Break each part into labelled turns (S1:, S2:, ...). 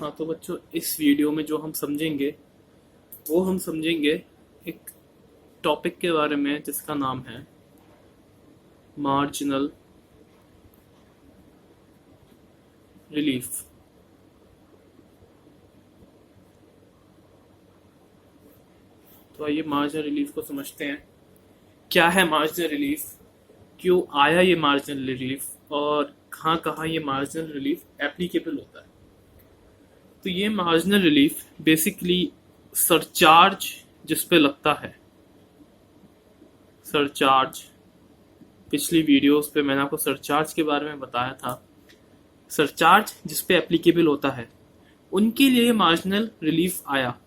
S1: हाँ तो बच्चों, इस वीडियो में जो हम समझेंगे वो हम समझेंगे एक टॉपिक के बारे में जिसका नाम है मार्जिनल रिलीफ। तो आइए मार्जिनल रिलीफ को समझते हैं। क्या है मार्जिनल रिलीफ, क्यों आया ये मार्जिनल रिलीफ और कहाँ कहाँ ये मार्जिनल रिलीफ एप्लीकेबल होता है। तो ये मार्जिनल रिलीफ बेसिकली सरचार्ज जिस पे लगता है, सरचार्ज, पिछली वीडियोस पे मैंने आपको सरचार्ज के बारे में बताया था। सरचार्ज जिस पे एप्लीकेबल होता है उनके लिए मार्जिनल रिलीफ आया।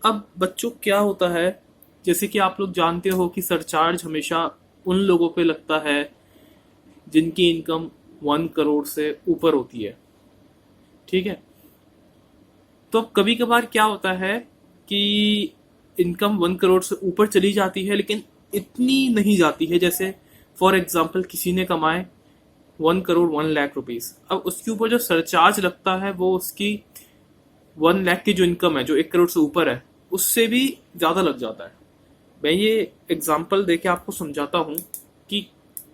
S1: अब बच्चों क्या होता है, जैसे कि आप लोग जानते हो कि सरचार्ज हमेशा उन लोगों पे लगता है जिनकी इनकम 1 करोड़ से ऊपर होती है। ठीक है, तो अब कभी कभार क्या होता है कि इनकम 1 करोड़ से ऊपर चली जाती है लेकिन इतनी नहीं जाती है। जैसे फॉर एग्जांपल किसी ने कमाए 1 करोड़ 1 लाख रुपीस, अब उसके ऊपर जो सरचार्ज लगता है वो उसकी 1 लाख की जो इनकम है, जो 1 करोड़ से ऊपर है, उससे भी ज्यादा लग जाता है। मैं ये एग्जांपल देके आपको समझाता हूं कि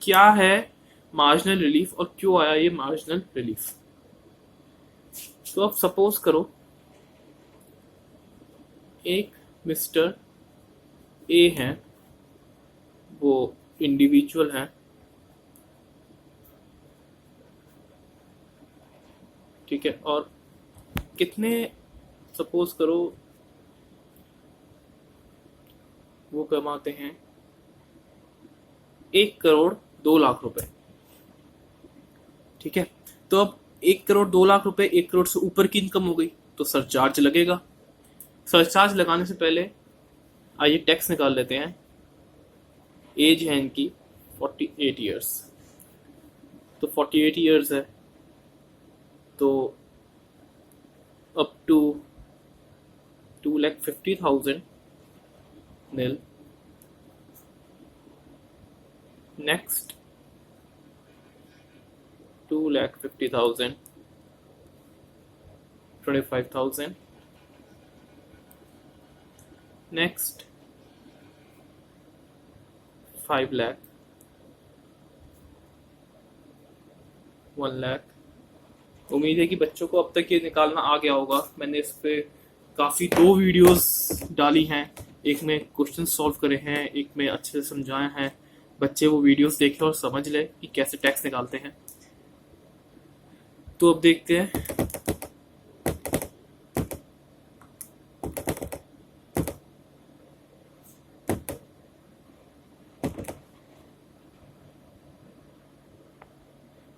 S1: क्या है मार्जिनल रिलीफ और क्यों आया ये मार्जिनल रिलीफ। तो अब सपोज करो एक मिस्टर ए हैं, वो इंडिविजुअल हैं, ठीक है, और कितने सपोज करो वो कमाते हैं 1 करोड़ 2 लाख रुपए। ठीक है, तो अब 1 करोड़ 2 लाख रुपए 1 करोड़ से ऊपर की इनकम हो गई तो सरचार्ज लगेगा। सरचार्ज लगाने से पहले आइए टैक्स निकाल लेते हैं। एज है इनकी 48 ईयर्स, तो 48 ईयर्स है तो up to 2,50,000 nil। Next 2,50,000 25,000। Next 5 lakh 1 lakh. उम्मीद है कि बच्चों को अब तक ये निकालना आ गया होगा। मैंने इस पे काफ़ी 2 वीडियोस डाली हैं, एक में क्वेश्चन सॉल्व करे हैं, एक में अच्छे से समझाए हैं। बच्चे वो वीडियोस देखें और समझ ले कि कैसे टैक्स निकालते हैं। तो अब देखते हैं।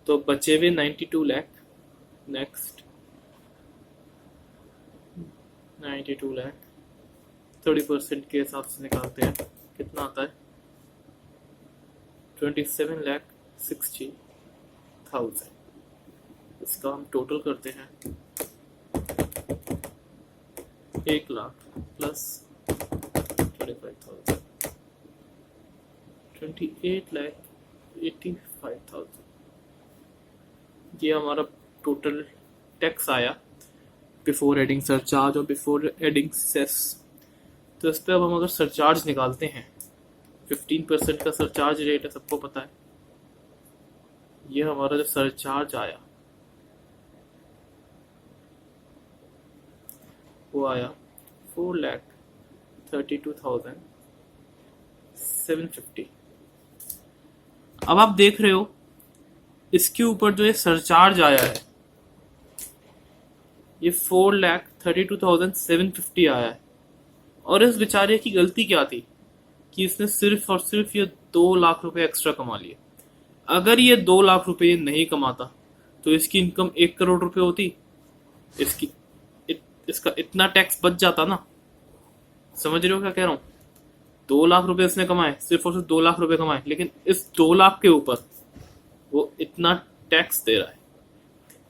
S1: तो बचे हुए 92 लाख। नेक्स्ट 92 लाख 30% के हिसाब से निकालते हैं, कितना आता है 27,60,000। इसका हम टोटल करते हैं 1 लाख प्लस 25,000 28,85,000। ये हमारा टोटल टैक्स आया बिफोर एडिंग सरचार्ज और बिफोर एडिंग सेस। तो इस पर अब हम अगर सरचार्ज निकालते हैं, 15% का सरचार्ज रेट है, सबको पता है। ये हमारा जो सरचार्ज आया वो आया 4,32,750। अब आप देख रहे हो इसके ऊपर जो ये सरचार्ज आया है ये 4,32,750 आया है। और इस बेचारे की गलती क्या थी कि इसने सिर्फ और सिर्फ ये 2 लाख रुपए एक्स्ट्रा कमा लिए। अगर ये 2 लाख रुपए ये नहीं कमाता तो इसकी इनकम 1 करोड़ रुपए होती, इसका इतना टैक्स बच जाता ना। समझ रहे हो क्या कह रहा हूं? 2 लाख रुपए इसने कमाए, सिर्फ और सिर्फ 2 लाख रुपए कमाए, लेकिन इस 2 लाख के ऊपर वो इतना टैक्स दे रहा है।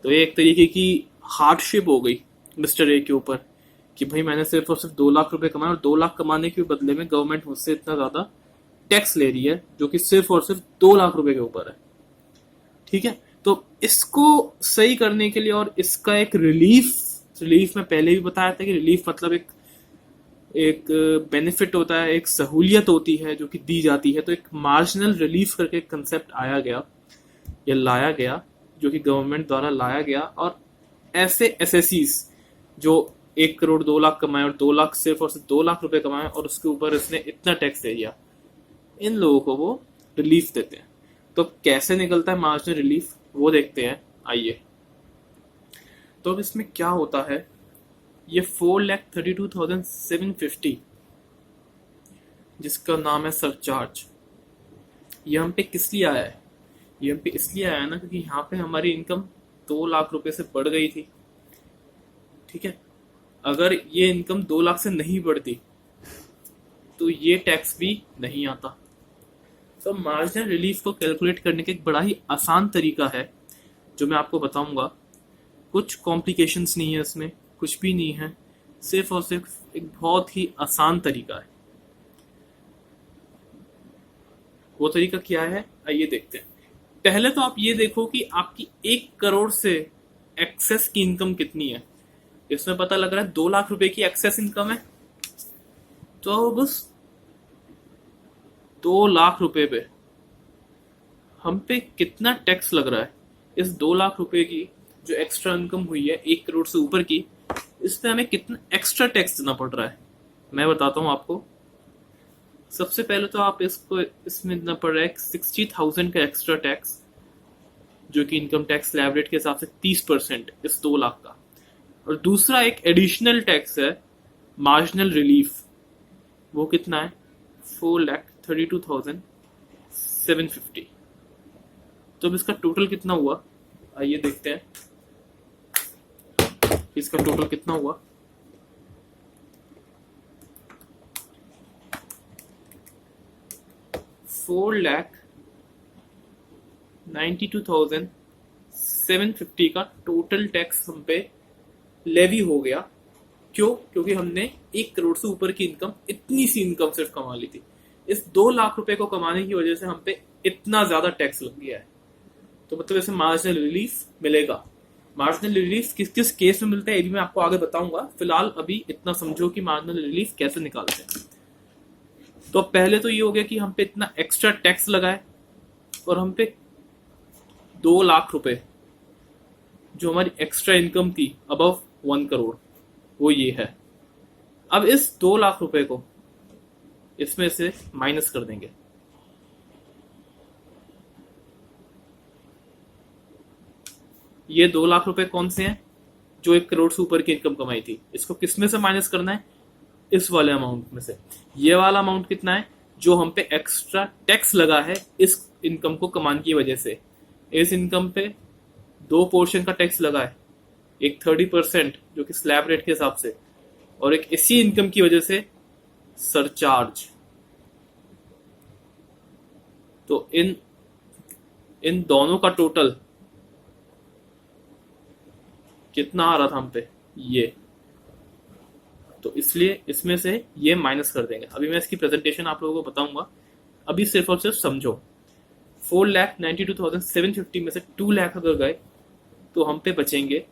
S1: तो ये एक तरीके की हार्डशिप हो गई मिस्टर ए के ऊपर कि भाई मैंने सिर्फ और सिर्फ 2 लाख रुपए कमाए और 2 लाख कमाने के बदले में गवर्नमेंट मुझसे इतना ज्यादा टैक्स ले रही है जो कि सिर्फ और सिर्फ 2 लाख रुपए के ऊपर है। ठीक है, तो इसको सही करने के लिए और इसका एक रिलीफ में पहले भी बताया था कि रिलीफ मतलब एक एक बेनिफिट होता है, एक सहूलियत होती है जो कि दी जाती है। तो एक मार्जिनल रिलीफ करके एक कंसेप्ट आया गया या लाया गया, जो कि गवर्नमेंट द्वारा लाया गया। और ऐसे एसएससीज जो 1 करोड़ 2 लाख कमाए और 2 लाख सिर्फ और सिर्फ 2 लाख रुपए कमाए और उसके ऊपर इसने इतना टैक्स दे दिया, इन लोगों को वो रिलीफ देते हैं। तो कैसे निकलता है मार्जिनल रिलीफ वो देखते हैं, आइए। तो अब इसमें क्या होता है, ये 4,32,750 जिसका नाम है सरचार्ज, ये हम पे किस लिए आया है? ये हम पे इसलिए आया ना क्योंकि यहाँ पे हमारी इनकम 2 लाख रुपए से बढ़ गई थी, ठीक है। अगर ये इनकम 2 लाख से नहीं बढ़ती तो ये टैक्स भी नहीं आता। तो मार्जिनल रिलीफ को कैलकुलेट करने का एक बड़ा ही आसान तरीका है जो मैं आपको बताऊंगा। कुछ कॉम्प्लिकेशंस नहीं है इसमें, कुछ भी नहीं है, सिर्फ और सिर्फ एक बहुत ही आसान तरीका है। वो तरीका क्या है, आइए देखते हैं। पहले तो आप ये देखो कि आपकी 1 करोड़ से एक्सेस की इनकम कितनी है। इसमें पता लग रहा है 2 लाख रुपए की एक्सेस इनकम है। तो बस 2 लाख रुपए पे हम पे कितना टैक्स लग रहा है, इस 2 लाख रुपए की जो एक्स्ट्रा इनकम हुई है 1 करोड़ से ऊपर की, इस पे हमें कितना एक्स्ट्रा टैक्स देना पड़ रहा है, मैं बताता हूं आपको। सबसे पहले तो आप इसको इसमें देना पड़ रहा है 60,000 का एक्स्ट्रा टैक्स, जो कि इनकम टैक्स स्लैब रेट के हिसाब से 30% इस 2 लाख का। और दूसरा एक एडिशनल टैक्स है मार्जिनल रिलीफ, वो कितना है 4,32,750। तो अब इसका टोटल कितना हुआ, आइए देखते हैं इसका टोटल कितना हुआ। $4,92,750 का टोटल टैक्स हम पे लेवी हो गया। क्यों? क्योंकि हमने 1 करोड़ से ऊपर की इनकम, इतनी सी इनकम सिर्फ कमा ली थी। इस 2 लाख रुपए को कमाने की वजह से हम पे इतना ज्यादा टैक्स लग गया है। तो मतलब इसे मार्जिनल रिलीफ मिलेगा। मार्जिनल रिलीफ किस किस केस में मिलता है ये भी मैं आपको आगे बताऊंगा। फिलहाल अभी इतना समझो कि मार्जिनल रिलीफ कैसे निकालते हैं। तो पहले तो ये हो गया कि हम पे इतना एक्स्ट्रा टैक्स लगाए और हम पे 2 लाख रुपए जो हमारी एक्स्ट्रा इनकम थी अबव 1 करोड़, वो ये है। अब इस 2 लाख रुपए को इसमें से माइनस कर देंगे। ये 2 लाख रुपए कौन से हैं? जो 1 करोड़ से ऊपर की इनकम कमाई थी। इसको किस में से माइनस करना है? इस वाले अमाउंट में से। ये वाला अमाउंट कितना है? जो हम पे एक्स्ट्रा टैक्स लगा है इस इनकम को कमाने की वजह से। इस इनकम पे 2 पोर्शन का टैक्स लगा है, एक 30% जो कि स्लैब रेट के हिसाब से, और एक इसी इनकम की वजह से सरचार्ज। तो इन दोनों का टोटल कितना आ रहा था हम पे, ये। तो इसलिए इसमें से ये माइनस कर देंगे। अभी मैं इसकी प्रेजेंटेशन आप लोगों को बताऊंगा, अभी सिर्फ और सिर्फ समझो। 4,92,750 में से 2 लाख अगर गए तो हम पे बचेंगे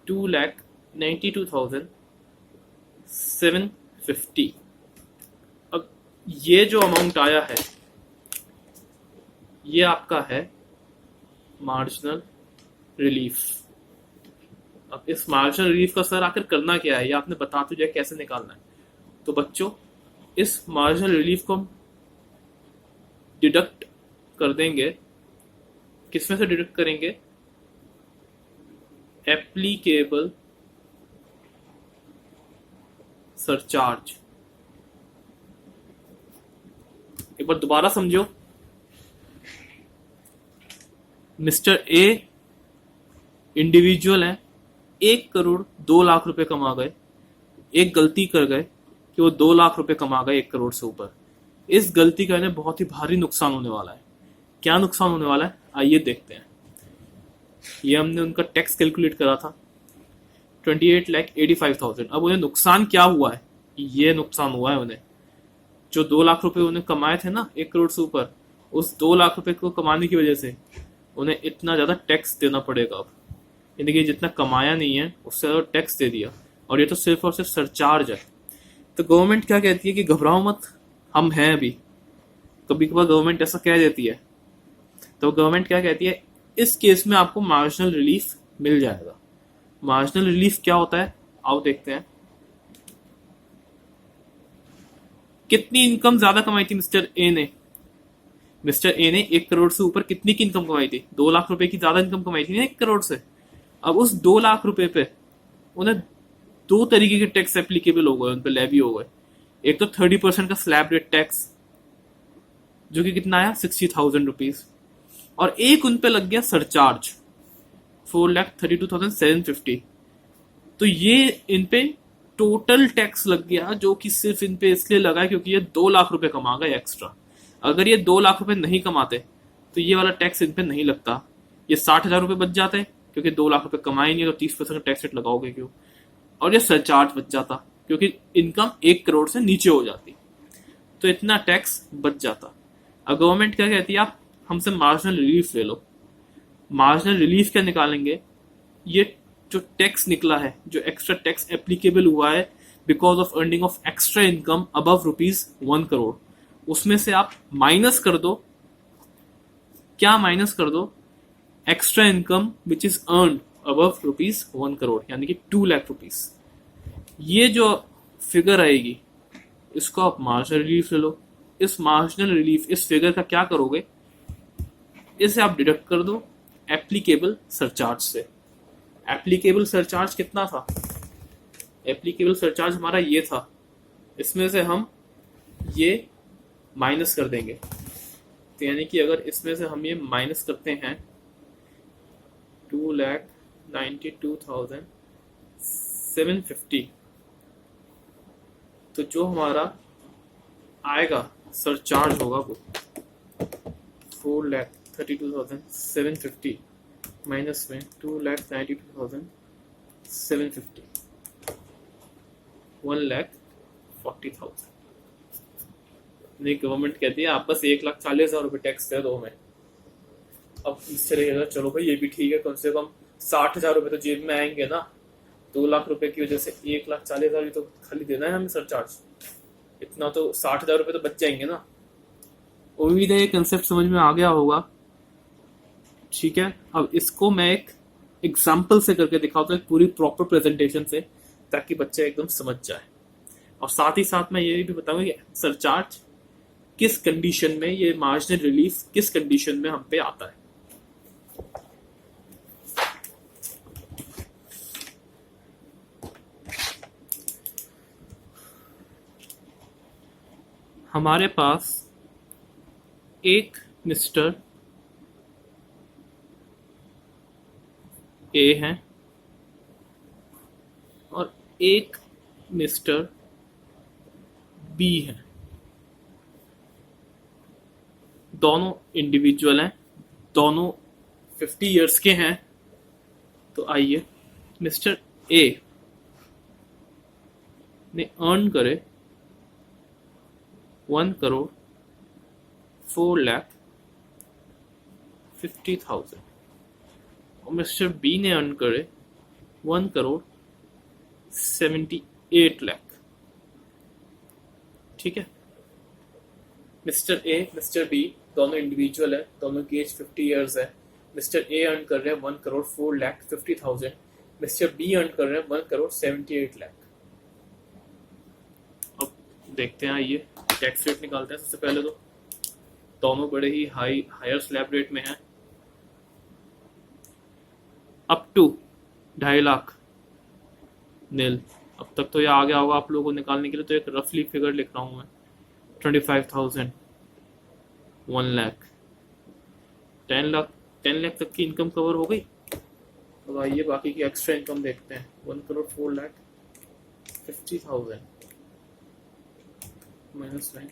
S1: 2,92,750। अब ये जो अमाउंट आया है ये आपका है मार्जिनल रिलीफ। अब इस मार्जिनल रिलीफ का सर आखिर करना क्या है, ये आपने बता तो दिया कैसे निकालना है। तो बच्चों, इस मार्जिनल रिलीफ को हम डिडक्ट कर देंगे। किसमें से डिडक्ट करेंगे? Applicable surcharge. एक बार दोबारा समझो। मिस्टर ए इंडिविजुअल है, 1 करोड़ 2 लाख रुपए कमा गए। एक गलती कर गए कि वो 2 लाख रुपए कमा गए 1 करोड़ से ऊपर। इस गलती का इन्हें बहुत ही भारी नुकसान होने वाला है। क्या नुकसान होने वाला है, आइए देखते हैं। ये हमने उनका टैक्स कैलकुलेट करा था 28,85,000। अब उन्हें नुकसान क्या हुआ है? ये नुकसान हुआ है उन्हें, जो 2 लाख रुपए उन्हें कमाए थे ना 1 करोड़ से ऊपर, उस 2 लाख रुपए को कमाने की वजह से उन्हें इतना ज़्यादा टैक्स देना पड़ेगा अब, यानी कि जितना कमाया नहीं है उससे ज़्यादा टैक्स दे दिया, और ये तो सिर्फ और सिर्फ सरचार्ज है। तो गवर्नमेंट क्या कहती है कि घबराओ मत, हम हैं अभी। कभी कभार गवर्नमेंट ऐसा कह देती है, तो गवर्नमेंट क्या कहती है, इस केस में आपको मार्जिनल रिलीफ मिल जाएगा। मार्जिनल रिलीफ क्या होता है, आओ देखते हैं। कितनी इनकम ज्यादा कमाई थी मिस्टर ए ने? मिस्टर ए ने 1 करोड़ से ऊपर कितनी की इनकम कमाई थी? 2 लाख रुपए की ज्यादा इनकम कमाई थी ना 1 करोड़ से। अब उस 2 लाख रुपए पे उन्हें 2 तरीके के टैक्स एप्लीकेबल हो गए, उन पे लेवी हो गए। एक तो 30% का स्लैब रेट टैक्स, जो कि कितना आया 60,000 रुपीज, और एक उन पे लग गया सरचार्ज 4,32,750। तो ये इन पे टोटल टैक्स लग गया, जो कि सिर्फ इन पे इसलिए लगा क्योंकि ये 2 लाख रुपए कमा गए एक्स्ट्रा। अगर ये 2 लाख रुपए नहीं कमाते तो ये वाला टैक्स इन पे नहीं लगता, ये 60,000 रुपए बच जाते, क्योंकि 2 लाख रुपए कमाए नहीं तो 30% का टैक्स रेट लगाओगे क्यों, और ये सरचार्ज बच जाता क्योंकि इनकम 1 करोड़ से नीचे हो जाती, तो इतना टैक्स बच जाता। अब गवर्नमेंट क्या कहती है, आप हमसे मार्जिनल रिलीफ ले लो। मार्जिनल रिलीफ क्या निकालेंगे, ये जो टैक्स निकला है, जो एक्स्ट्रा टैक्स एप्लीकेबल हुआ है because of earning of extra income above ₹1 crore, उसमें से आप माइनस कर दो। क्या माइनस कर दो? Extra income which is earn above ₹1 crore, यानी कि 2 लाख रुपीज। ये जो फिगर आएगी इसको आप मार्जिनल रिलीफ ले लो। इस मार्जिनल रिलीफ, इस फिगर का क्या करोगे, इसे आप डिडक्ट कर दो एप्लीकेबल सरचार्ज से। एप्लीकेबल सरचार्ज कितना था? एप्लीकेबल सरचार्ज हमारा ये था, इसमें से हम ये माइनस कर देंगे। तो यानी कि अगर इसमें से हम ये माइनस करते हैं 2,92,750, तो जो हमारा आएगा सरचार्ज होगा वो 4,32,750 माइनस में 2,92,750, 1,40,000। नहीं, गवर्नमेंट कहती है आप बस 1,40,000 रुपये टैक्स दे दो हमें। अब इससे रहेगा चलो भाई ये भी ठीक है, कम से कम 60,000 रुपये तो जेब में आएंगे ना। 2 लाख रुपए की वजह से 1,40,000 तो खाली देना है हमें सरचार्ज, इतना तो 60,000 रुपये तो बच जाएंगे ना। उम्मीद है ये कंसेप्ट समझ में आ गया होगा। ठीक है, अब इसको मैं एक एग्जाम्पल से करके दिखाता हूँ, एक पूरी प्रॉपर प्रेजेंटेशन से, ताकि बच्चे एकदम समझ जाए। और साथ ही साथ मैं ये भी बताऊंगा कि सरचार्ज किस कंडीशन में, ये मार्जिनल रिलीफ किस कंडीशन में हम पे आता है। हमारे पास एक मिस्टर ए है और एक मिस्टर बी है, दोनों इंडिविजुअल हैं, दोनों 50 इयर्स के हैं। तो आइए मिस्टर ए ने अर्न करे 1,04,50,000 और मिस्टर बी ने अर्न करे 1,78,00,000। ठीक है, मिस्टर ए मिस्टर बी दोनों इंडिविजुअल है, दोनों की एज 50 इयर्स है। मिस्टर ए अर्न कर रहे हैं 1,04,50,000, मिस्टर बी अर्न कर रहे हैं 1,78,00,000। अब देखते हैं, ये टैक्स रेट निकालते हैं। सबसे पहले तो दोनों बड़े ही हायर स्लैब रेट में हैं, अप टू 2.5 लाख नील। अब तक तो ये आ गया होगा आप लोगों को निकालने के लिए, तो एक रफली फिगर लिख रहा हूं मैं, 25,000, 1 लाख, 10 लाख, 10 लाख तक की इनकम कवर हो गई। अब आइए बाकी की एक्स्ट्रा इनकम देखते हैं। 1,04,50,000 माइनस 9,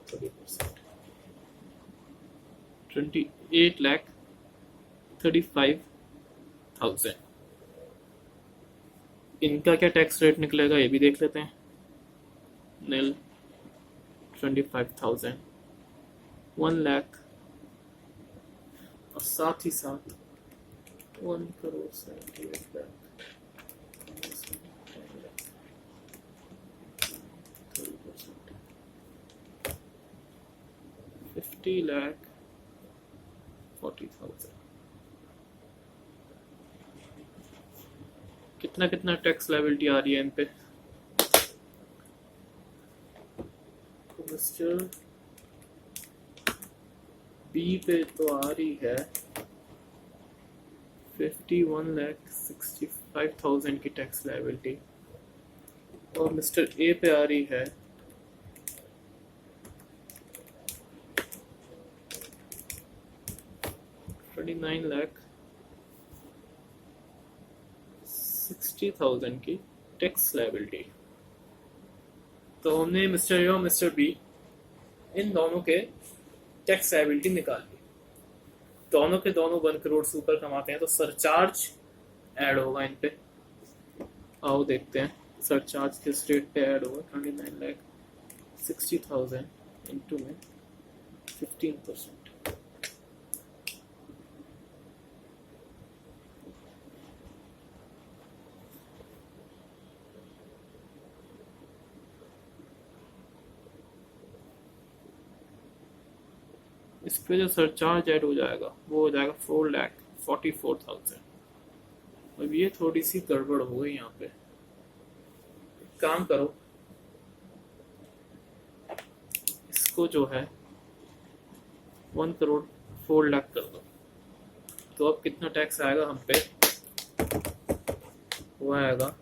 S1: 30%, 28,35,000। इनका क्या टैक्स रेट निकलेगा ये भी देख लेते हैं। नील, 25,000, 1 लाख और साथ ही साथ 1 करोड़ 78 लाख 50 लाख 40,000। कितना कितना टैक्स लायबिलिटी आ रही है इन पे? तो मिस्टर बी पे तो आ रही है 51,65,000 की टैक्स लायबिलिटी और मिस्टर ए पे आ रही है 29,60,000 की टैक्स लायबिलिटी। तो हमने मिस्टर ए और मिस्टर बी इन दोनों के टैक्स लायबिलिटी निकाल ली। दोनों के दोनों 1 करोड़ से ऊपर कमाते हैं तो सरचार्ज ऐड होगा इन पे। आओ देखते हैं सरचार्ज किस रेट पे ऐड होगा। 29,60,000 इंटू में 15%। इस पे जो सरचार्ज ऐड हो जाएगा वो हो जाएगा 4,44,000। अब ये थोड़ी सी गड़बड़ हो गई यहाँ पे। एक काम करो, इसको जो है 1 करोड़ 4 लाख कर दो। तो अब कितना टैक्स आएगा हम पे? वो आएगा 20,000।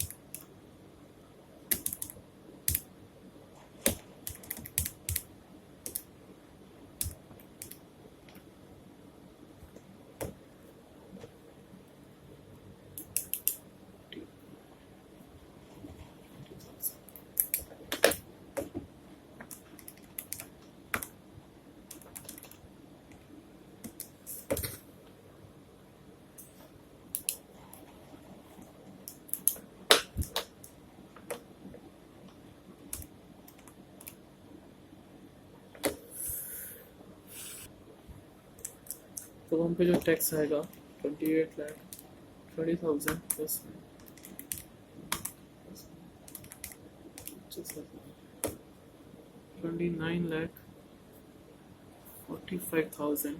S1: तो हम पे जो टैक्स आएगा 28,20,000 प्लस 29,45,000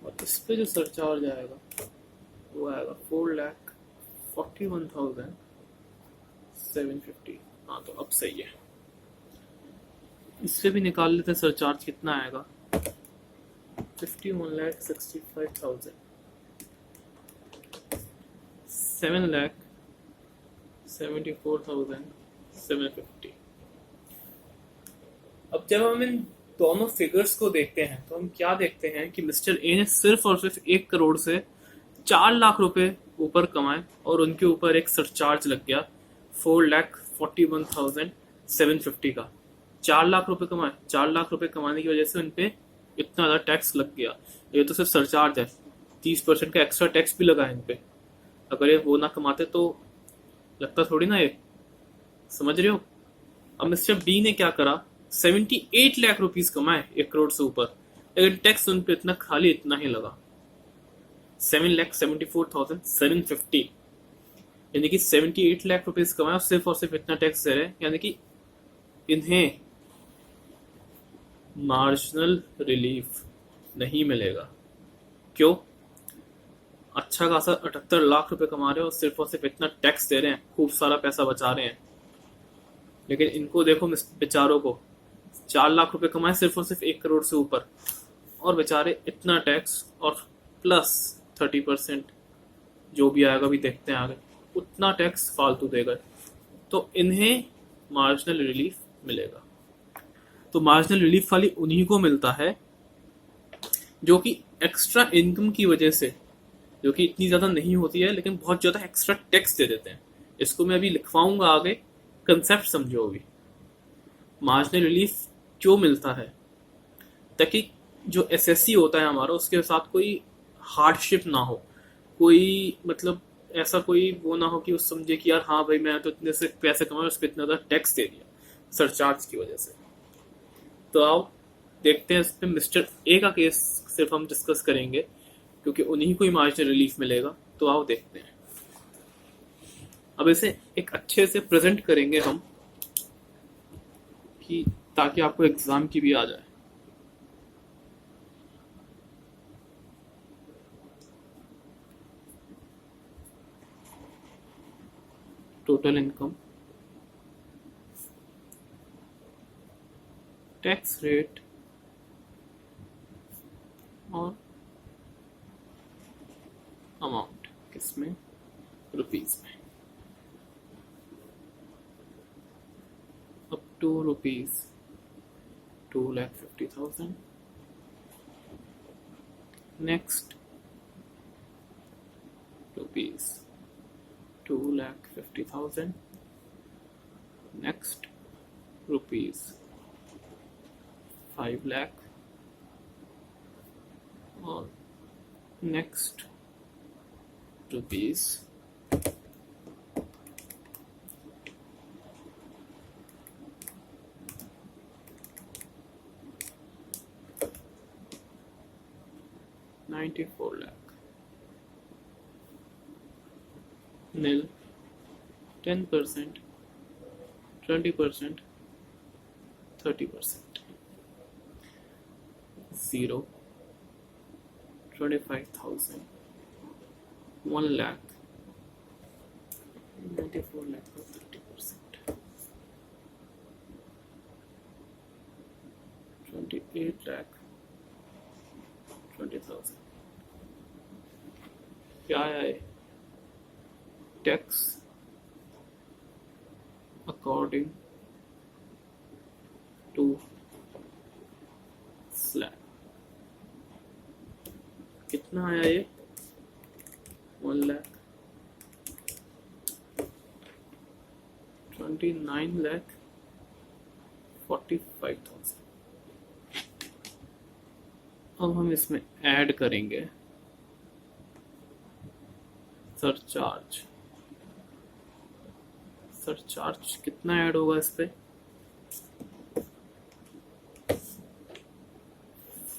S1: और इस पे जो सरचार्ज आएगा वो आएगा 4,41,750। हाँ तो अब सही है। इससे भी निकाल लेते हैं सरचार्ज कितना आएगा। 51,65,000 7,74,750। अब जब हम इन दोनों फिगर्स को देखते हैं तो हम क्या देखते हैं कि मिस्टर ए ने सिर्फ और सिर्फ 1 करोड़ से 4 लाख रुपए ऊपर कमाए और उनके ऊपर एक सरचार्ज लग गया 4,41,750 का। 4 लाख रुपए कमाए, 4 लाख रुपए कमाने की वजह से उनपे इतना ज्यादा टैक्स लग गया। ये तो सिर्फ सरचार्ज है, 30% का एक्स्ट्रा टैक्स भी लगा है इन पे। अगर ये वो ना कमाते तो लगता थोड़ी ना ये, समझ रहे हो। अब मिस्टर बी ने क्या करा, 78 लाख रुपीस कमाए 1 करोड़ से ऊपर, लेकिन टैक्स उन पे इतना खाली इतना ही लगा 7,74,750। यानी कि 78 लाख रुपीस कमाए और सिर्फ इतना टैक्स दे रहे हैं। यानी कि इन्हें मार्जिनल रिलीफ नहीं मिलेगा। क्यों? अच्छा खासा 78 लाख रुपए कमा रहे हो और सिर्फ इतना टैक्स दे रहे हैं, खूब सारा पैसा बचा रहे हैं। लेकिन इनको देखो बेचारों को, 4 लाख रुपए कमाए सिर्फ 1 करोड़ से ऊपर और बेचारे इतना टैक्स और प्लस 30% जो भी आएगा भी देखते हैं आगे, उतना टैक्स फालतू देगा। तो इन्हें मार्जिनल रिलीफ मिलेगा। तो मार्जिनल रिलीफ वाली उन्हीं को मिलता है जो कि एक्स्ट्रा इनकम की वजह से, जो कि इतनी ज्यादा नहीं होती है लेकिन बहुत ज्यादा एक्स्ट्रा टैक्स दे देते हैं। इसको मैं अभी लिखवाऊंगा आगे, कंसेप्ट समझो अभी। मार्जिनल रिलीफ क्यों मिलता है? ताकि जो एसएससी होता है हमारा, उसके साथ कोई हार्डशिप ना हो, कोई मतलब ऐसा कोई वो ना हो कि उस समझे कि यार हाँ भाई मैं तो इतने से पैसे कमाए, उस पर इतना ज्यादा टैक्स दे दिया सरचार्ज की वजह से। तो आओ देखते हैं इस पे मिस्टर ए का केस सिर्फ हम डिस्कस करेंगे क्योंकि उन्हीं को ही मार्जिनल रिलीफ मिलेगा। तो आओ देखते हैं। अब इसे एक अच्छे से प्रेजेंट करेंगे हम कि ताकि आपको एग्जाम की भी आ जाए। टोटल इनकम, टैक्स रेट और अमाउंट किसमें, रुपीज में, up to rupees 2,50,000। Next rupees 2,50,000। Next rupees 5 lakh और next rupees 94 lakh। nil, 10%, 20%, 30%, 0, 25,000, 1 lakh, 94 lakh or 30%, 28 lakh 20,000। क्या है? Tax according to slab. कितना आया ये? 1 लाख 29 लाख 45,000। अब हम इसमें ऐड करेंगे सरचार्ज। सरचार्ज कितना ऐड होगा इस पे?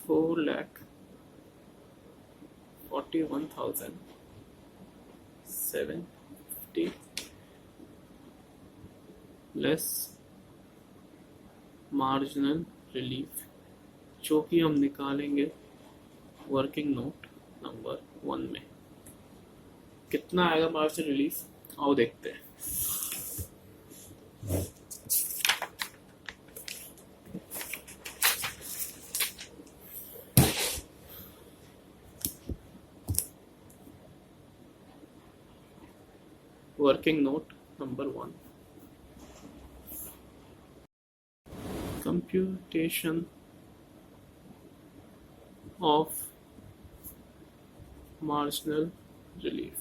S1: 4,41,750 लेस मार्जिनल रिलीफ, जो कि हम निकालेंगे वर्किंग नोट नंबर 1 में। कितना आएगा मार्जिनल रिलीफ? आओ देखते हैं। Working note number 1, computation of marginal relief.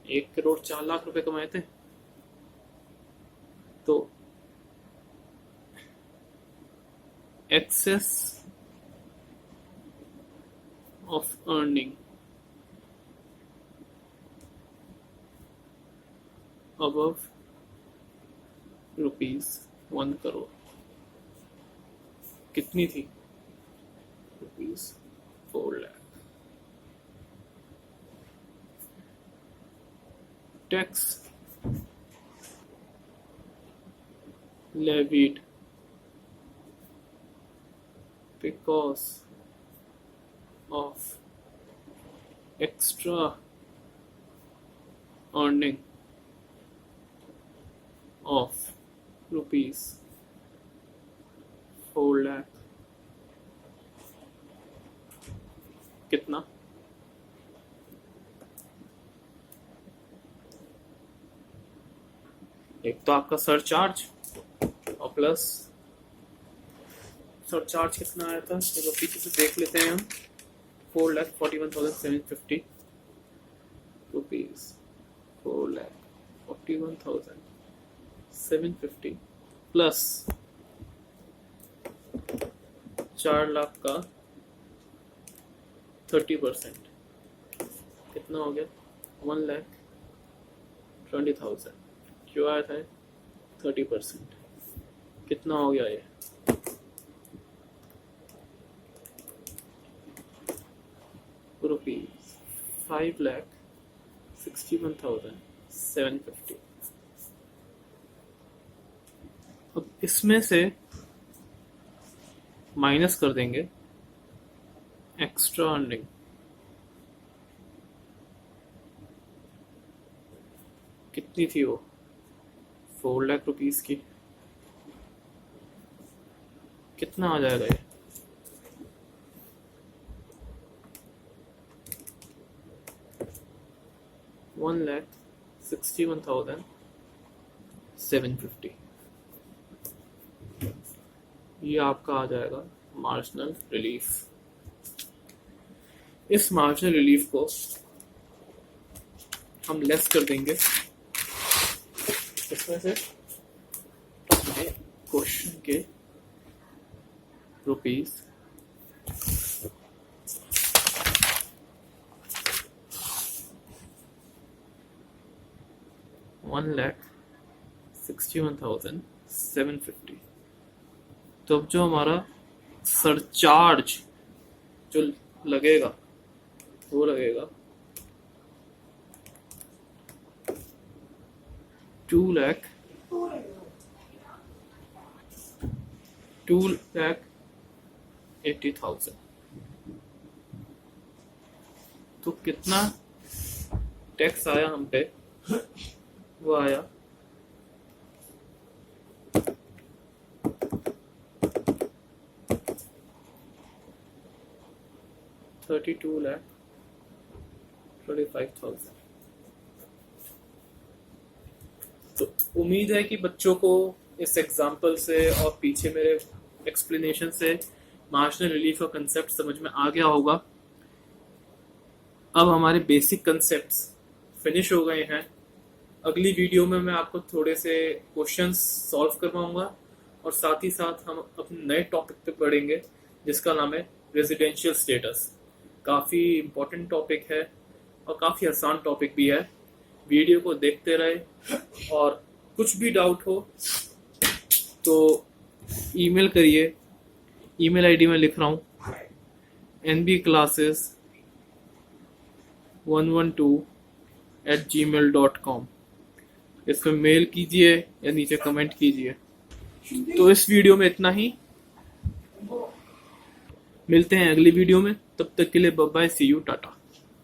S1: 1,04,00,000 रुपए कमाए थे, तो excess of earning above ₹1 crore कितनी थी? ₹4 lakh. Tax levied because of extra earning of ₹4 lakh। कितना? एक तो आपका सरचार्ज और प्लस सरचार्ज कितना आया था, चलो पीछे से देख लेते हैं हम। 4,41,750 रुपीज, 4,41,750 प्लस 4 लाख का 30%, कितना हो गया? 1,20,000, जो आया था 30%। कितना हो गया ये? रुपीज 5,61,750। अब इसमें से माइनस कर देंगे एक्स्ट्रा अर्निंग। कितनी थी वो? 4 लाख रुपीस की। कितना आ जाएगा ये? $1,61,750। ये आपका आ जाएगा मार्जिनल रिलीफ। इस मार्जिनल रिलीफ को हम लेस कर देंगे इसमें से अपने क्वेश्चन के रुपीज 1,61,750। तो अब जो हमारा सरचार्ज जो लगेगा वो लगेगा 2,80,000। तो कितना टैक्स आया हम पे? वो आया 32,25,000। तो उम्मीद है कि बच्चों को इस एग्जाम्पल से और पीछे मेरे एक्सप्लेनेशन से मार्जिनल रिलीफ का कंसेप्ट समझ में आ गया होगा। अब हमारे बेसिक कंसेप्ट्स फिनिश हो गए हैं। अगली वीडियो में मैं आपको थोड़े से क्वेश्चंस सॉल्व करवाऊंगा और साथ ही साथ हम अपने नए टॉपिक पे पढ़ेंगे जिसका नाम है रेजिडेंशियल स्टेटस। काफ़ी इम्पोर्टेंट टॉपिक है और काफ़ी आसान टॉपिक भी है। वीडियो को देखते रहे और कुछ भी डाउट हो तो ईमेल करिए। ईमेल आईडी में लिख रहा हूँ nbclasses112@gmail.com। इसमें मेल कीजिए या नीचे कमेंट कीजिए। तो इस वीडियो में इतना ही। मिलते हैं अगली वीडियो में, तब तक के लिए bye bye, see you, Tata.